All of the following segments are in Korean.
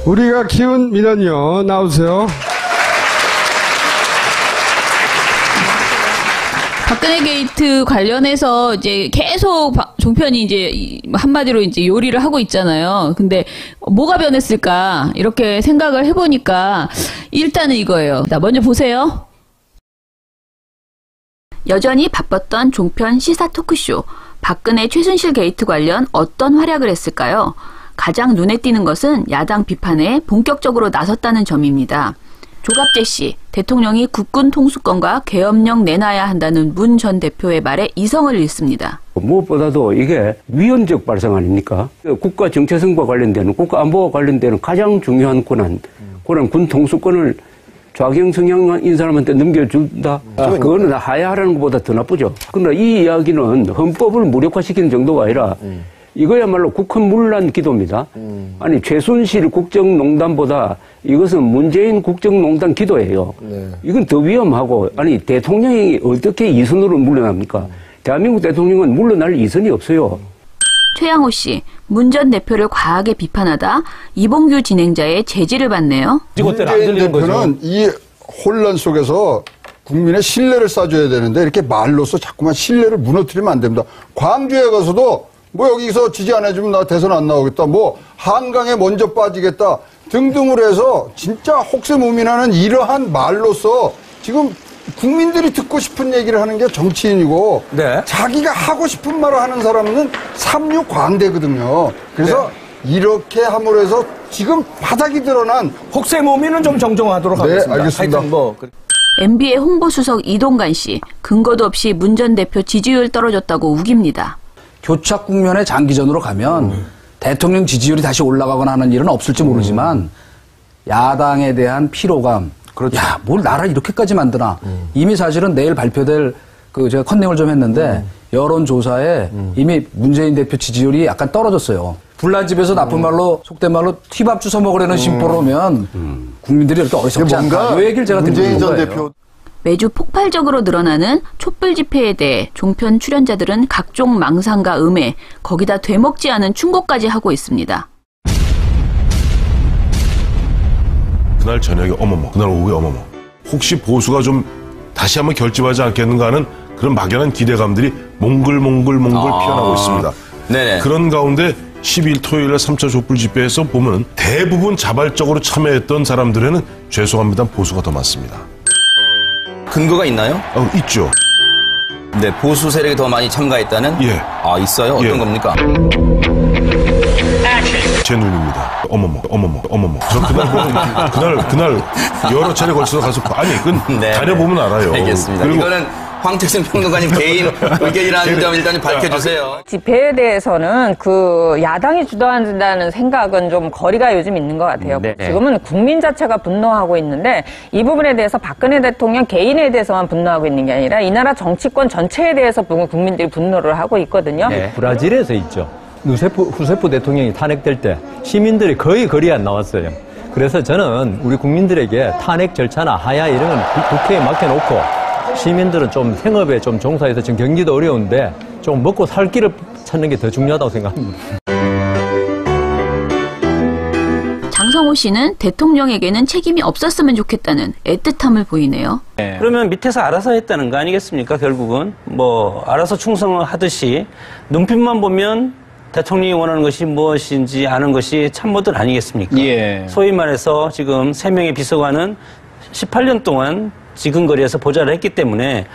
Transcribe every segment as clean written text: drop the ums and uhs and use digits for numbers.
우리가 키운 민원요, 나오세요. 박근혜 게이트 관련해서 이제 계속 종편이 이제 한마디로 이제 요리를 하고 있잖아요. 근데 뭐가 변했을까 이렇게 생각을 해보니까 일단은 이거예요. 자, 먼저 보세요. 여전히 바빴던 종편 시사 토크쇼. 박근혜 최순실 게이트 관련 어떤 활약을 했을까요? 가장 눈에 띄는 것은 야당 비판에 본격적으로 나섰다는 점입니다. 조갑재 씨, 대통령이 국군 통수권과 계엄령 내놔야 한다는 문 전 대표의 말에 이성을 잃습니다. 무엇보다도 이게 위헌적 발상 아닙니까? 국가 정체성과 관련되는, 국가 안보와 관련되는 가장 중요한 권한 군 통수권을 좌경 성향인 인사람한테 넘겨준다? 그거는 하야하라는 것보다 더 나쁘죠. 그러나 이 이야기는 헌법을 무력화시키는 정도가 아니라 이거야말로 국헌 문란 기도입니다. 아니 최순실 국정농단보다 이것은 문재인 국정농단 기도예요. 이건 더 위험하고 아니 대통령이 어떻게 이선으로 물러납니까? 대한민국 대통령은 물러날 이선이 없어요. 최양호 씨, 문 전 대표를 과하게 비판하다 이봉규 진행자의 제지를 받네요. 문재인 대표는 이 혼란 속에서 국민의 신뢰를 쌓아줘야 되는데 이렇게 말로써 자꾸만 신뢰를 무너뜨리면 안 됩니다. 광주에 가서도 뭐 여기서 지지 안 해주면 나 대선 안 나오겠다. 뭐 한강에 먼저 빠지겠다. 등등을 해서 진짜 혹세무민하는 이러한 말로써 지금 국민들이 듣고 싶은 얘기를 하는 게 정치인이고 네. 자기가 하고 싶은 말을 하는 사람은 삼류광대거든요. 그래서 네. 이렇게 함으로 해서 지금 바닥이 드러난 혹세무민은 좀 정정하도록 네, 하겠습니다. 알겠습니다. MB의 홍보수석 이동관 씨, 근거도 없이 문 전 대표 지지율 떨어졌다고 우깁니다. 교착 국면의 장기전으로 가면 대통령 지지율이 다시 올라가거나 하는 일은 없을지 모르지만 야당에 대한 피로감, 그렇죠. 야, 뭘 나라를 이렇게까지 만드나. 이미 사실은 내일 발표될 제가 컨닝을 좀 했는데 여론조사에 이미 문재인 대표 지지율이 약간 떨어졌어요. 불난집에서 나쁜 말로 속된 말로 튀밥 주워 먹으려는 심보로 오면 국민들이 이렇게 어리석지 않다. 이 얘기를 제가 문재인 드리는 전 거예요. 대표. 매주 폭발적으로 늘어나는 촛불 집회에 대해 종편 출연자들은 각종 망상과 음해, 거기다 되먹지 않은 충고까지 하고 있습니다. 그날 저녁에 어머머, 그날 오후에 어머머. 혹시 보수가 좀 다시 한번 결집하지 않겠는가 하는 그런 막연한 기대감들이 몽글몽글 피어나고 있습니다. 네네. 그런 가운데 12일 토요일에 3차 촛불 집회에서 보면 대부분 자발적으로 참여했던 사람들에는 죄송합니다 보수가 더 많습니다. 근거가 있나요? 있죠. 네, 보수 세력이 더 많이 참가했다는? 예. 아, 있어요? 어떤 겁니까? 제 눈입니다. 어머머. 저 그날 여러 차례 걸쳐서 가서 그건 네. 다녀보면 알아요. 알겠습니다. 그리고 이거는 황태승 평론가님 개인 의견이라는 점 일단 밝혀주세요. 집회에 대해서는 야당이 주도한다는 생각은 좀 거리가 요즘 있는 것 같아요. 네. 지금은 국민 자체가 분노하고 있는데 이 부분에 대해서 박근혜 대통령 개인에 대해서만 분노하고 있는 게 아니라 이 나라 정치권 전체에 대해서 국민들이 분노를 하고 있거든요. 네. 브라질에서 있죠. 후세프 대통령이 탄핵될 때 시민들이 거의 거리에 안 나왔어요. 그래서 저는 우리 국민들에게 탄핵 절차나 하야 이런 건 국회에 맡겨놓고 시민들은 좀 생업에 좀 종사해서 지금 경기도 어려운데 좀 먹고 살 길을 찾는 게 더 중요하다고 생각합니다. 장성호 씨는 대통령에게는 책임이 없었으면 좋겠다는 애틋함을 보이네요. 네. 그러면 밑에서 알아서 했다는 거 아니겠습니까? 결국은 알아서 충성을 하듯이 눈빛만 보면 대통령이 원하는 것이 무엇인지 아는 것이 참모들 아니겠습니까? 예. 소위 말해서 지금 3명의 비서관은 18년 동안 지근거리에서 보좌를 했기 때문에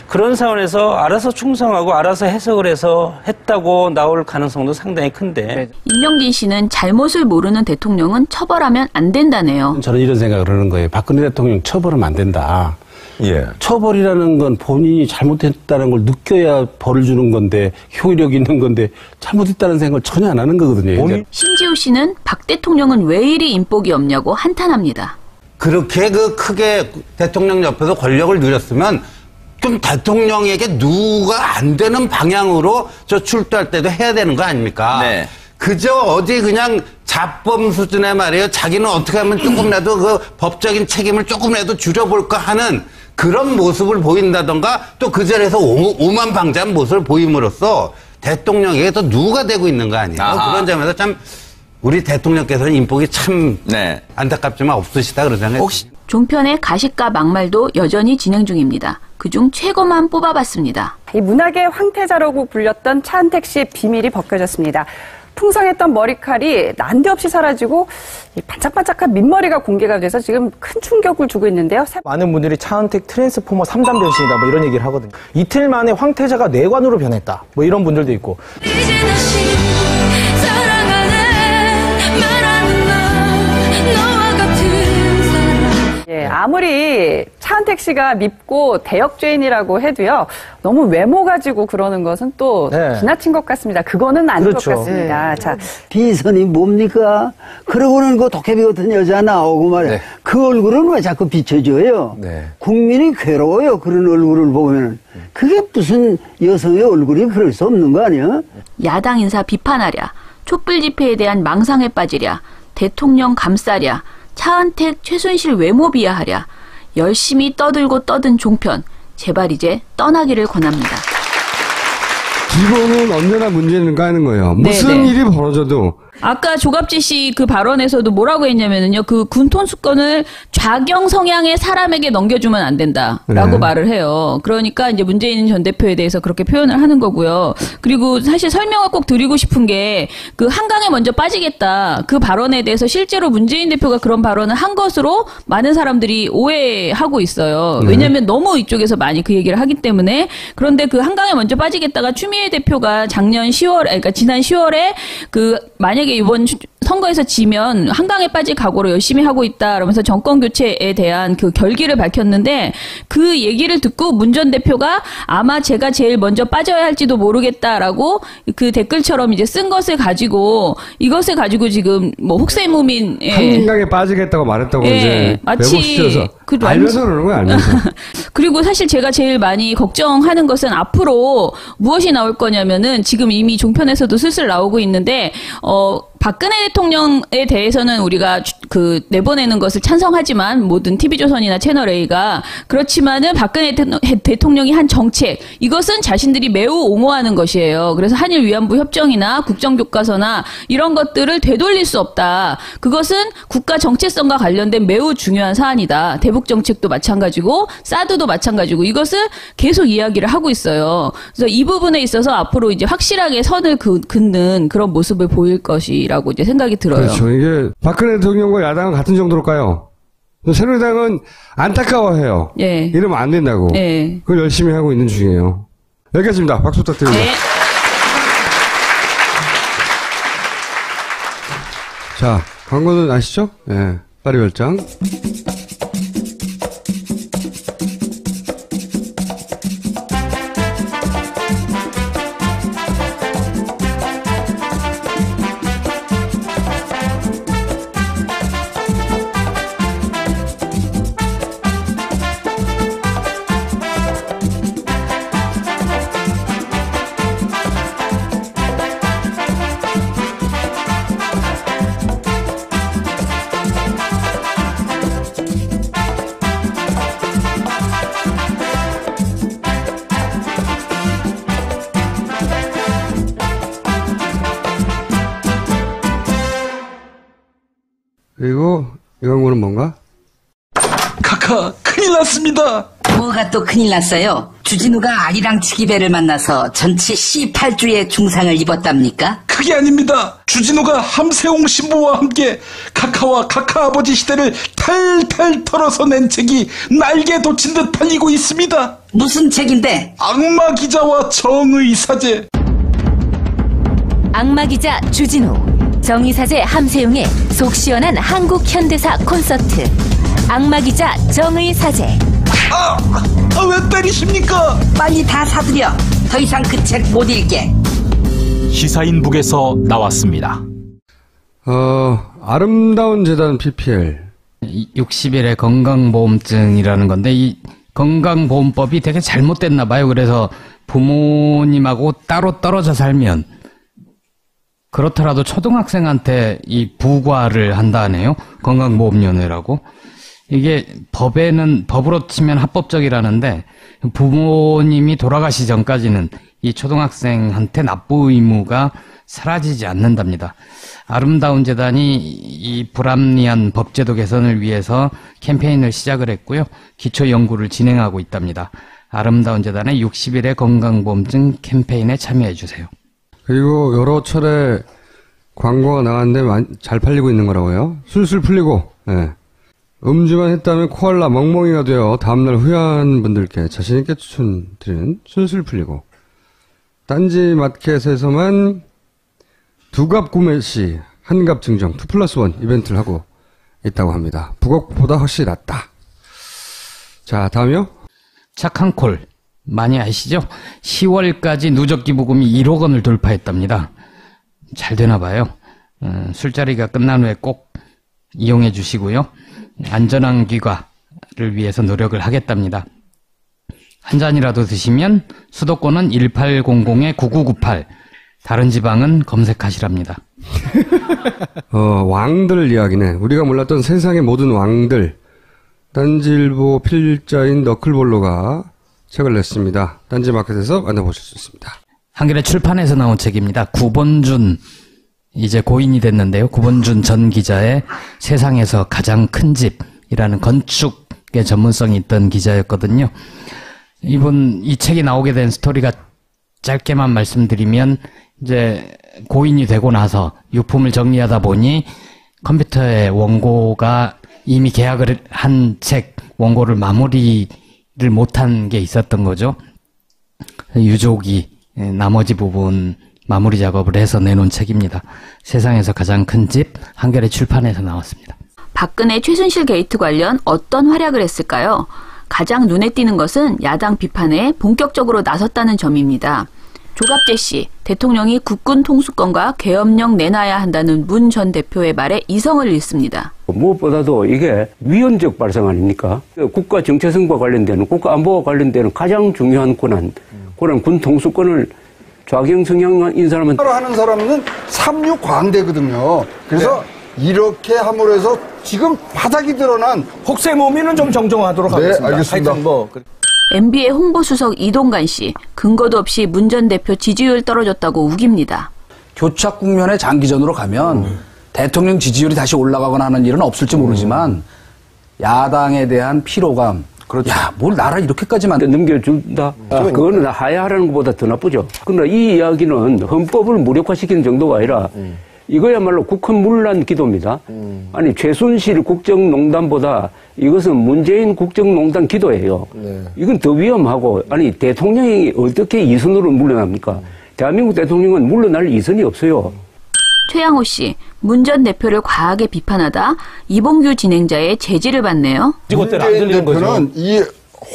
그런 상황에서 알아서 충성하고 알아서 해석을 해서 했다고 나올 가능성도 상당히 큰데. 임명진 씨는 잘못을 모르는 대통령은 처벌하면 안 된다네요. 저는 이런 생각을 하는 거예요. 박근혜 대통령 처벌하면 안 된다. 예. 처벌이라는 건 본인이 잘못했다는 걸 느껴야 벌을 주는 건데 효력이 있는 건데 잘못했다는 생각을 전혀 안 하는 거거든요. 심지호 씨는 박 대통령은 왜 이리 인복이 없냐고 한탄합니다. 그렇게 크게 대통령 옆에서 권력을 누렸으면 좀 대통령에게 누가 안 되는 방향으로 출두할 때도 해야 되는 거 아닙니까? 네. 그저 어디 그냥 자범 수준의 말이에요. 자기는 어떻게 하면 조금이라도 법적인 책임을 조금이라도 줄여볼까 하는 그런 모습을 보인다던가 또 그 자리에서 오만방자한 모습을 보임으로써 대통령에게 또 누가 되고 있는 거 아니에요? 그런 점에서 참 우리 대통령께서는 인복이 참 안타깝지만 없으시다 그런 생각이 혹시 종편의 가식과 막말도 여전히 진행 중입니다. 그중 최고만 뽑아봤습니다. 이 문학의 황태자라고 불렸던 차은택 씨의 비밀이 벗겨졌습니다. 풍성했던 머리칼이 난데없이 사라지고 이 반짝반짝한 민머리가 공개가 돼서 지금 큰 충격을 주고 있는데요. 많은 분들이 차은택 트랜스포머 3단 변신이다 뭐 이런 얘기를 하거든요. 이틀 만에 황태자가 뇌관으로 변했다. 뭐 이런 분들도 있고. 예, 아무리 차은택 씨가 밉고 대역죄인이라고 해도요, 너무 외모 가지고 그러는 것은 또 지나친 것 같습니다. 그거는 아닌 것 같습니다. 자, 비선이 뭡니까? 그러고는 그 도깨비 같은 여자 나오고 말이야. 그 얼굴은 왜 자꾸 비춰줘요? 국민이 괴로워요. 그런 얼굴을 보면. 그게 무슨 여성의 얼굴이 그럴 수 없는 거 아니야? 야당 인사 비판하랴, 촛불 집회에 대한 망상에 빠지랴, 대통령 감싸랴, 차은택, 최순실 외모 비하하랴, 열심히 떠들고 떠든 종편, 제발 이제 떠나기를 권합니다. 기본은 언제나 문제는가 하는 거예요. 무슨 일이 벌어져도. 아까 조갑지 씨 그 발언에서도 뭐라고 했냐면은요, 그 군 통수권을 좌경 성향의 사람에게 넘겨주면 안 된다라고 말을 해요. 그러니까 이제 문재인 전 대표에 대해서 그렇게 표현을 하는 거고요. 그리고 사실 설명을 꼭 드리고 싶은 게 그 한강에 먼저 빠지겠다 그 발언에 대해서 실제로 문재인 대표가 그런 발언을 한 것으로 많은 사람들이 오해하고 있어요. 왜냐하면 너무 이쪽에서 많이 그 얘기를 하기 때문에. 그런데 그 한강에 먼저 빠지겠다가 추미애 대표가 작년 10월, 그러니까 지난 10월에 그 만약에 이번 선거에서 지면 한강에 빠질 각오로 열심히 하고 있다 그러면서 정권 교체에 대한 그 결기를 밝혔는데, 그 얘기를 듣고 문 전 대표가 아마 제가 제일 먼저 빠져야 할지도 모르겠다라고 그 댓글처럼 이제 쓴 것을 가지고, 이것을 가지고 지금 뭐 혹세무민 한강에 빠지겠다고 말했다고 이제 마치 알면서 그러는 거야, 알면서. 그리고 사실 제가 제일 많이 걱정하는 것은 앞으로 무엇이 나올 거냐면은, 지금 이미 종편에서도 슬슬 나오고 있는데 박근혜 대통령에 대해서는 우리가 그 내보내는 것을 찬성하지만, 모든 TV조선이나 채널A가 그렇지만은 박근혜 대통령이 한 정책, 이것은 자신들이 매우 옹호하는 것이에요. 그래서 한일 위안부 협정이나 국정교과서나 이런 것들을 되돌릴 수 없다. 그것은 국가 정체성과 관련된 매우 중요한 사안이다. 대북 정책도 마찬가지고 사드도 마찬가지고, 이것을 계속 이야기를 하고 있어요. 그래서 이 부분에 있어서 앞으로 이제 확실하게 선을 긋는 그런 모습을 보일 것이라고 이제 생각이 들어요. 그렇죠. 이게 박근혜 대통령과 야당은 같은 정도일까요? 새누리당은 안타까워해요. 이러면 안 된다고. 그걸 열심히 하고 있는 중이에요. 여기까지입니다. 박수 부탁드립니다. 자, 광고는 아시죠? 파리별장. 그리고 이 광고는 뭔가? 카카, 큰일 났습니다. 뭐가 또 큰일 났어요? 주진우가 아리랑 치기배를 만나서 전치 18주의 중상을 입었답니까? 그게 아닙니다. 주진우가 함세홍 신부와 함께 카카와 카카 아버지 시대를 탈탈 털어서 낸 책이 날개 돋친 듯 팔리고 있습니다. 무슨 책인데? 악마 기자와 정의 사제. 악마 기자 주진우, 정의 사제 함세웅의 속 시원한 한국 현대사 콘서트. 악마 기자 정의 사제. 왜 때리십니까? 빨리 다 사드려. 더 이상 그 책 못 읽게. 시사인북에서 나왔습니다. 아름다운 재단 PPL. 60일의 건강보험증이라는 건데, 이 건강보험법이 되게 잘못됐나 봐요. 그래서 부모님하고 따로 떨어져 살면, 그렇더라도 초등학생한테 이 부과를 한다네요. 건강보험연회라고. 이게 법으로 치면 합법적이라는데, 부모님이 돌아가시 전까지는 이 초등학생한테 납부 의무가 사라지지 않는답니다. 아름다운 재단이 이 불합리한 법제도 개선을 위해서 캠페인을 시작을 했고요. 기초 연구를 진행하고 있답니다. 아름다운 재단의 60일의 건강보험증 캠페인에 참여해 주세요. 그리고 여러 차례 광고가 나갔는데 잘 팔리고 있는 거라고요. 술술 풀리고, 예. 음주만 했다면 코알라 멍멍이가 되어 다음날 후회한 분들께 자신있게 추천드리는 술술 풀리고. 딴지 마켓에서만 2갑 구매 시 한갑 증정 2+1 이벤트를 하고 있다고 합니다. 북옥보다 훨씬 낫다. 자, 다음이요. 착한 콜 많이 아시죠? 10월까지 누적 기부금이 1억 원을 돌파했답니다. 잘 되나 봐요. 술자리가 끝난 후에 꼭 이용해 주시고요. 안전한 귀가를 위해서 노력을 하겠답니다. 한 잔이라도 드시면 수도권은 1800-9998, 다른 지방은 검색하시랍니다. 왕들 이야기네. 우리가 몰랐던 세상의 모든 왕들. 딴지일보 필자인 너클볼로가 책을 냈습니다. 딴지마켓에서 만나보실 수 있습니다. 한겨레 출판에서 나온 책입니다. 구본준, 이제 고인이 됐는데요. 구본준 전 기자의 세상에서 가장 큰 집이라는 건축의 전문성이 있던 기자였거든요. 이 책이 나오게 된 스토리가 짧게만 말씀드리면, 이제 고인이 되고 나서 유품을 정리하다 보니 컴퓨터에 원고가 이미 계약을 한 책 원고를 마무리를 못한 게 있었던 거죠. 유족이 나머지 부분 마무리 작업을 해서 내놓은 책입니다. 세상에서 가장 큰 집, 한겨레 출판에서 나왔습니다. 박근혜 최순실 게이트 관련 어떤 활약을 했을까요? 가장 눈에 띄는 것은 야당 비판에 본격적으로 나섰다는 점입니다. 조갑재 씨, 대통령이 국군 통수권과 계엄령 내놔야 한다는 문 전 대표의 말에 이성을 잃습니다. 무엇보다도 이게 위헌적 발상 아닙니까? 국가 정체성과 관련되는, 국가 안보와 관련되는 가장 중요한 권한 군 통수권을 좌경 성향인 사람은 하는 사람은 삼류 광대거든요. 그래서 이렇게 함으로 해서 지금 바닥이 드러난 혹세무민은 좀 정정하도록 하겠습니다. 네, 알겠습니다. MB의 홍보수석 이동관 씨, 근거도 없이 문 전 대표 지지율 떨어졌다고 우깁니다. 교착 국면의 장기전으로 가면 대통령 지지율이 다시 올라가거나 하는 일은 없을지 모르지만 야당에 대한 피로감, 그렇죠. 야, 뭘 나라 이렇게까지 넘겨준다. 그거는 하야하라는 것보다 더 나쁘죠. 그러나 이 이야기는 헌법을 무력화시키는 정도가 아니라 이거야말로 국헌문란 기도입니다. 아니 최순실 국정농단보다 이것은 문재인 국정농단 기도예요. 이건 더 위험하고, 아니 대통령이 어떻게 이선으로 물러납니까? 대한민국 대통령은 물러날 이선이 없어요. 최양호 씨, 문 전 대표를 과하게 비판하다 이봉규 진행자의 제지를 받네요. 문재인 대표는 이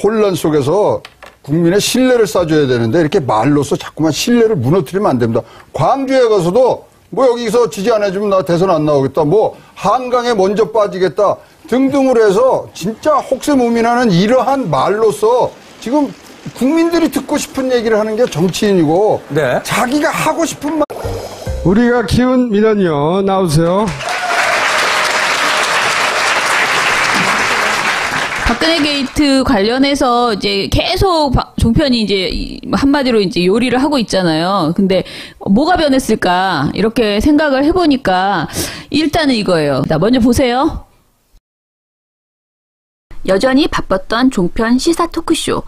혼란 속에서 국민의 신뢰를 쌓아줘야 되는데 이렇게 말로써 자꾸만 신뢰를 무너뜨리면 안 됩니다. 광주에 가서도 뭐 여기서 지지 안 해주면 나 대선 안 나오겠다, 뭐 한강에 먼저 빠지겠다 등등으로 해서 진짜 혹세무민하는 이러한 말로써 지금 국민들이 듣고 싶은 얘기를 하는 게 정치인이고, 네. 자기가 하고 싶은 말. 우리가 키운 민원요, 나오세요. 박근혜 게이트 관련해서 이제 계속 종편이 이제 한마디로 이제 요리를 하고 있잖아요. 근데 뭐가 변했을까 이렇게 생각을 해보니까 일단은 이거예요. 자, 먼저 보세요. 여전히 바빴던 종편 시사 토크쇼.